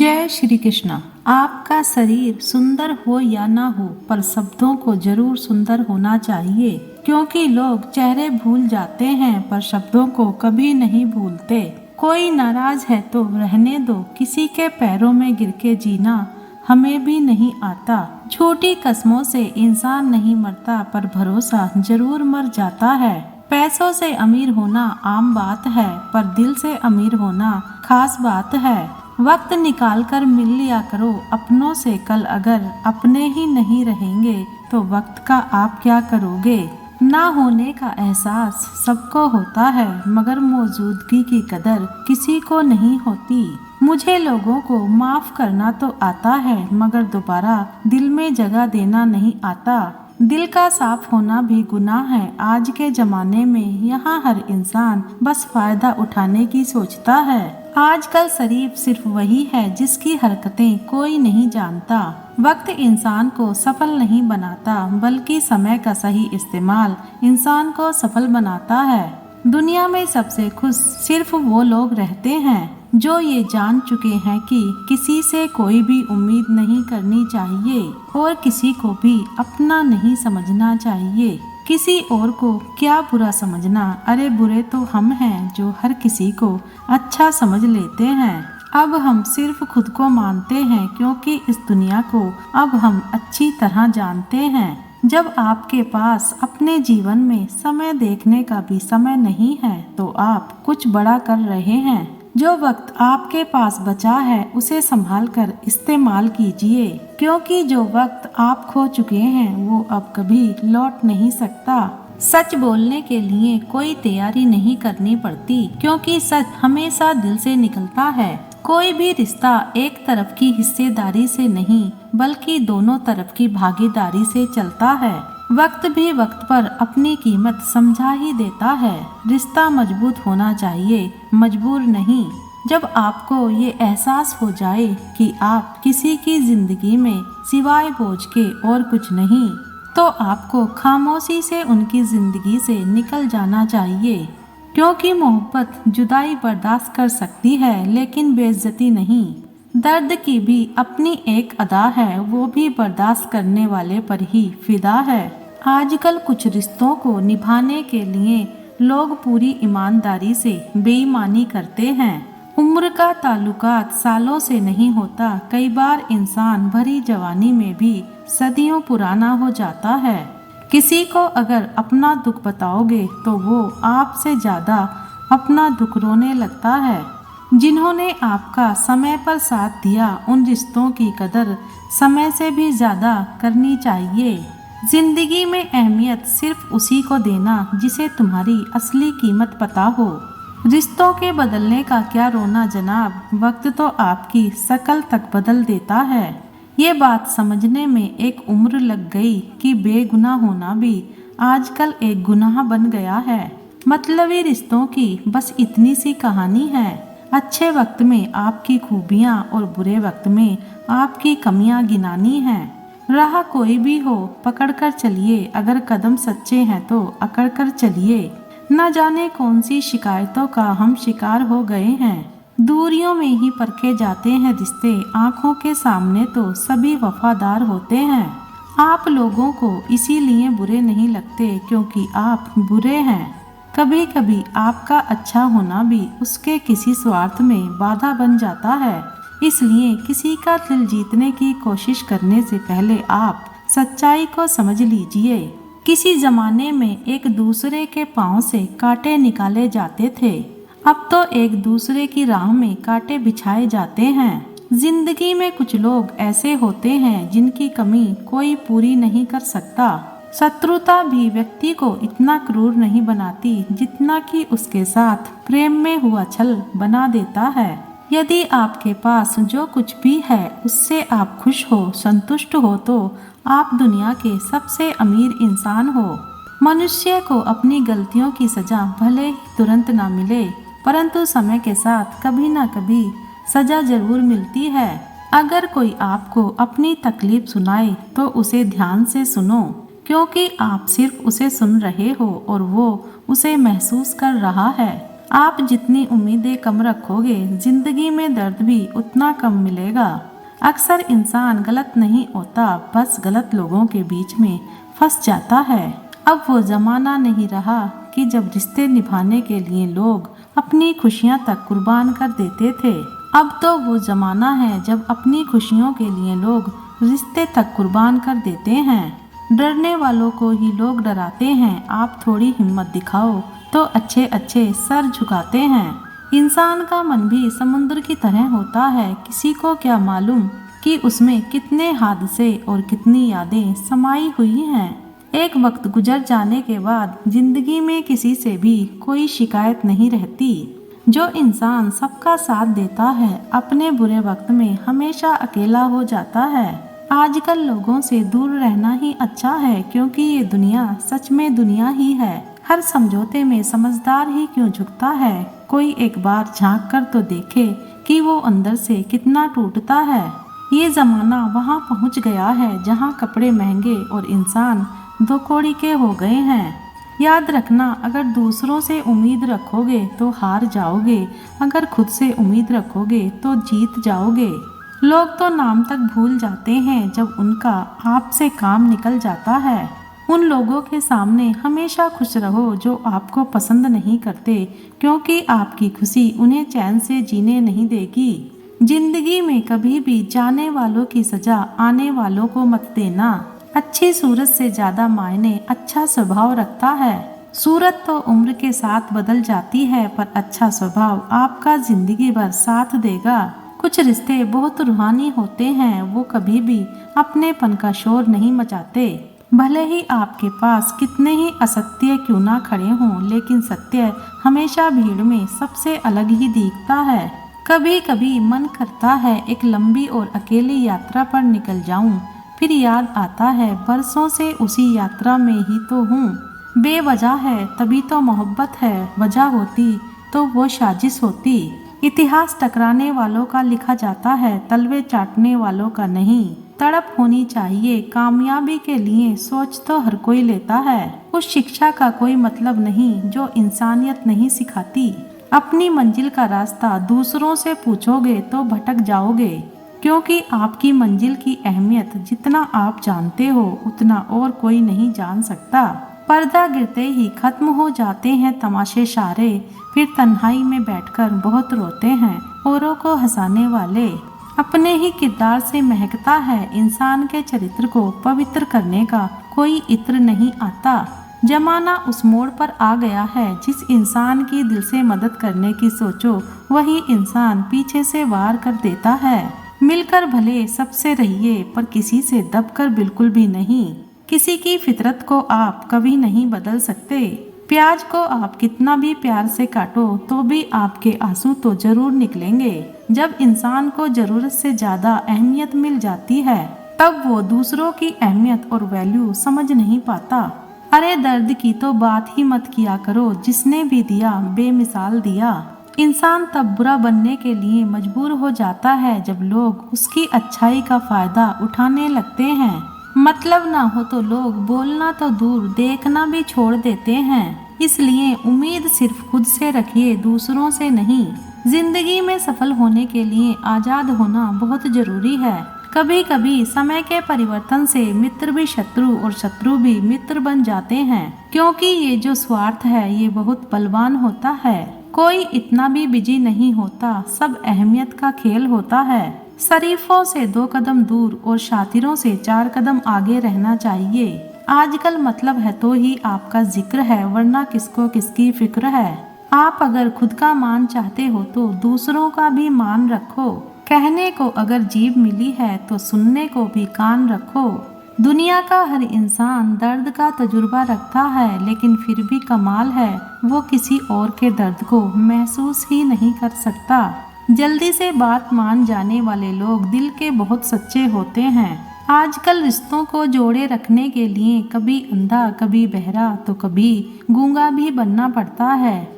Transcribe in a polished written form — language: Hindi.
जय श्री कृष्ण। आपका शरीर सुंदर हो या ना हो, पर शब्दों को जरूर सुंदर होना चाहिए, क्योंकि लोग चेहरे भूल जाते हैं पर शब्दों को कभी नहीं भूलते। कोई नाराज है तो रहने दो, किसी के पैरों में गिर के जीना हमें भी नहीं आता। झूठी कस्मों से इंसान नहीं मरता, पर भरोसा जरूर मर जाता है। पैसों से अमीर होना आम बात है, पर दिल से अमीर होना खास बात है। वक्त निकाल कर मिल लिया करो अपनों से, कल अगर अपने ही नहीं रहेंगे तो वक्त का आप क्या करोगे। ना होने का एहसास सबको होता है, मगर मौजूदगी की कदर किसी को नहीं होती। मुझे लोगों को माफ करना तो आता है, मगर दोबारा दिल में जगह देना नहीं आता। दिल का साफ होना भी गुनाह है आज के जमाने में। यहाँ हर इंसान बस फायदा उठाने की सोचता है। आजकल शरीफ सिर्फ वही है जिसकी हरकतें कोई नहीं जानता। वक्त इंसान को सफल नहीं बनाता, बल्कि समय का सही इस्तेमाल इंसान को सफल बनाता है। दुनिया में सबसे खुश सिर्फ वो लोग रहते हैं जो ये जान चुके हैं कि किसी से कोई भी उम्मीद नहीं करनी चाहिए और किसी को भी अपना नहीं समझना चाहिए। किसी और को क्या बुरा समझना, अरे बुरे तो हम हैं जो हर किसी को अच्छा समझ लेते हैं। अब हम सिर्फ खुद को मानते हैं, क्योंकि इस दुनिया को अब हम अच्छी तरह जानते हैं। जब आपके पास अपने जीवन में समय देखने का भी समय नहीं है, तो आप कुछ बड़ा कर रहे हैं। जो वक्त आपके पास बचा है उसे संभाल कर इस्तेमाल कीजिए, क्योंकि जो वक्त आप खो चुके हैं वो अब कभी लौट नहीं सकता। सच बोलने के लिए कोई तैयारी नहीं करनी पड़ती, क्योंकि सच हमेशा दिल से निकलता है। कोई भी रिश्ता एक तरफ की हिस्सेदारी से नहीं, बल्कि दोनों तरफ की भागीदारी से चलता है। वक्त भी वक्त पर अपनी कीमत समझा ही देता है। रिश्ता मजबूत होना चाहिए, मजबूर नहीं। जब आपको ये एहसास हो जाए कि आप किसी की जिंदगी में सिवाय बोझ के और कुछ नहीं, तो आपको खामोशी से उनकी जिंदगी से निकल जाना चाहिए, क्योंकि मोहब्बत जुदाई बर्दाश्त कर सकती है, लेकिन बेइज्जती नहीं। दर्द की भी अपनी एक अदा है, वो भी बर्दाश्त करने वाले पर ही फिदा है। आजकल कुछ रिश्तों को निभाने के लिए लोग पूरी ईमानदारी से बेईमानी करते हैं। उम्र का ताल्लुकात सालों से नहीं होता, कई बार इंसान भरी जवानी में भी सदियों पुराना हो जाता है। किसी को अगर अपना दुख बताओगे तो वो आपसे ज्यादा अपना दुख रोने लगता है। जिन्होंने आपका समय पर साथ दिया, उन रिश्तों की कदर समय से भी ज्यादा करनी चाहिए। जिंदगी में अहमियत सिर्फ उसी को देना जिसे तुम्हारी असली कीमत पता हो। रिश्तों के बदलने का क्या रोना जनाब, वक्त तो आपकी शकल तक बदल देता है। ये बात समझने में एक उम्र लग गई कि बेगुनाह होना भी आजकल एक गुनाह बन गया है। मतलबी रिश्तों की बस इतनी सी कहानी है। अच्छे वक्त में आपकी खूबियाँ और बुरे वक्त में आपकी कमियाँ गिनानी हैं। राह कोई भी हो पकड़ कर चलिए, अगर कदम सच्चे हैं तो अकड़ कर चलिए। न जाने कौन सी शिकायतों का हम शिकार हो गए हैं। दूरियों में ही परखे जाते हैं रिश्ते, आंखों के सामने तो सभी वफादार होते हैं। आप लोगों को इसीलिए बुरे नहीं लगते क्योंकि आप बुरे हैं। कभी कभी आपका अच्छा होना भी उसके किसी स्वार्थ में बाधा बन जाता है। इसलिए किसी का दिल जीतने की कोशिश करने से पहले आप सच्चाई को समझ लीजिए। किसी जमाने में एक दूसरे के पांव से कांटे निकाले जाते थे, अब तो एक दूसरे की राह में कांटे बिछाए जाते हैं। जिंदगी में कुछ लोग ऐसे होते हैं जिनकी कमी कोई पूरी नहीं कर सकता। शत्रुता भी व्यक्ति को इतना क्रूर नहीं बनाती जितना कि उसके साथ प्रेम में हुआ छल बना देता है। यदि आपके पास जो कुछ भी है उससे आप खुश हो, संतुष्ट हो, तो आप दुनिया के सबसे अमीर इंसान हो। मनुष्य को अपनी गलतियों की सजा भले ही तुरंत ना मिले, परंतु समय के साथ कभी ना कभी सजा जरूर मिलती है। अगर कोई आपको अपनी तकलीफ सुनाए तो उसे ध्यान से सुनो, क्योंकि आप सिर्फ उसे सुन रहे हो और वो उसे महसूस कर रहा है। आप जितनी उम्मीदें कम रखोगे, जिंदगी में दर्द भी उतना कम मिलेगा। अक्सर इंसान गलत नहीं होता, बस गलत लोगों के बीच में फंस जाता है। अब वो जमाना नहीं रहा कि जब रिश्ते निभाने के लिए लोग अपनी खुशियां तक कुर्बान कर देते थे। अब तो वो जमाना है जब अपनी खुशियों के लिए लोग रिश्ते तक कुर्बान कर देते हैं। डरने वालों को ही लोग डराते हैं। आप थोड़ी हिम्मत दिखाओ तो अच्छे अच्छे सर झुकाते हैं। इंसान का मन भी समुद्र की तरह होता है। किसी को क्या मालूम कि उसमें कितने हादसे और कितनी यादें समाई हुई हैं। एक वक्त गुजर जाने के बाद जिंदगी में किसी से भी कोई शिकायत नहीं रहती। जो इंसान सबका साथ देता है, अपने बुरे वक्त में हमेशा अकेला हो जाता है। आजकल लोगों से दूर रहना ही अच्छा है, क्योंकि ये दुनिया सच में दुनिया ही है। हर समझौते में समझदार ही क्यों झुकता है। कोई एक बार झांक कर तो देखे कि वो अंदर से कितना टूटता है। ये जमाना वहाँ पहुँच गया है जहाँ कपड़े महंगे और इंसान दो कौड़ी के हो गए हैं। याद रखना, अगर दूसरों से उम्मीद रखोगे तो हार जाओगे, अगर खुद से उम्मीद रखोगे तो जीत जाओगे। लोग तो नाम तक भूल जाते हैं जब उनका आपसे काम निकल जाता है। उन लोगों के सामने हमेशा खुश रहो जो आपको पसंद नहीं करते, क्योंकि आपकी खुशी उन्हें चैन से जीने नहीं देगी। जिंदगी में कभी भी जाने वालों की सजा आने वालों को मत देना। अच्छी सूरत से ज्यादा मायने अच्छा स्वभाव रखता है। सूरत तो उम्र के साथ बदल जाती है, पर अच्छा स्वभाव आपका जिंदगी भर साथ देगा। कुछ रिश्ते बहुत रूहानी होते हैं, वो कभी भी अपनेपन का शोर नहीं मचाते। भले ही आपके पास कितने ही असत्य क्यों ना खड़े हों, लेकिन सत्य हमेशा भीड़ में सबसे अलग ही दिखता है। कभी कभी मन करता है एक लंबी और अकेली यात्रा पर निकल जाऊं, फिर याद आता है बरसों से उसी यात्रा में ही तो हूँ। बेवजह है तभी तो मोहब्बत है, वजह होती तो वो साजिश होती। इतिहास टकराने वालों का लिखा जाता है, तलवे चाटने वालों का नहीं। तड़प होनी चाहिए कामयाबी के लिए, सोच तो हर कोई लेता है। उस शिक्षा का कोई मतलब नहीं जो इंसानियत नहीं सिखाती। अपनी मंजिल का रास्ता दूसरों से पूछोगे तो भटक जाओगे, क्योंकि आपकी मंजिल की अहमियत जितना आप जानते हो उतना और कोई नहीं जान सकता। पर्दा गिरते ही खत्म हो जाते हैं तमाशे सारे, फिर तन्हाई में बैठकर बहुत रोते हैं औरों को हंसाने वाले। अपने ही किरदार से महकता है। इंसान के चरित्र को पवित्र करने का कोई इत्र नहीं आता। जमाना उस मोड़ पर आ गया है, जिस इंसान की दिल से मदद करने की सोचो वही इंसान पीछे से वार कर देता है। मिलकर भले सबसे रहिए, पर किसी से दबकर बिल्कुल भी नहीं। किसी की फितरत को आप कभी नहीं बदल सकते। प्याज को आप कितना भी प्यार से काटो तो भी आपके आंसू तो जरूर निकलेंगे। जब इंसान को जरूरत से ज्यादा अहमियत मिल जाती है, तब वो दूसरों की अहमियत और वैल्यू समझ नहीं पाता। अरे दर्द की तो बात ही मत किया करो, जिसने भी दिया बेमिसाल दिया। इंसान तब बुरा बनने के लिए मजबूर हो जाता है जब लोग उसकी अच्छाई का फायदा उठाने लगते हैं। मतलब ना हो तो लोग बोलना तो दूर देखना भी छोड़ देते हैं। इसलिए उम्मीद सिर्फ खुद से रखिए, दूसरों से नहीं। जिंदगी में सफल होने के लिए आजाद होना बहुत जरूरी है। कभी कभी समय के परिवर्तन से मित्र भी शत्रु और शत्रु भी मित्र बन जाते हैं, क्योंकि ये जो स्वार्थ है ये बहुत बलवान होता है। कोई इतना भी बिजी नहीं होता, सब अहमियत का खेल होता है। शरीफों से 2 कदम दूर और शातिरों से 4 कदम आगे रहना चाहिए। आजकल मतलब है तो ही आपका जिक्र है, वरना किसको किसकी फिक्र है। आप अगर खुद का मान चाहते हो तो दूसरों का भी मान रखो। कहने को अगर जीभ मिली है तो सुनने को भी कान रखो। दुनिया का हर इंसान दर्द का तजुर्बा रखता है, लेकिन फिर भी कमाल है वो किसी और के दर्द को महसूस ही नहीं कर सकता। जल्दी से बात मान जाने वाले लोग दिल के बहुत सच्चे होते हैं। आजकल रिश्तों को जोड़े रखने के लिए कभी अंधा, कभी बहरा, तो कभी गूंगा भी बनना पड़ता है।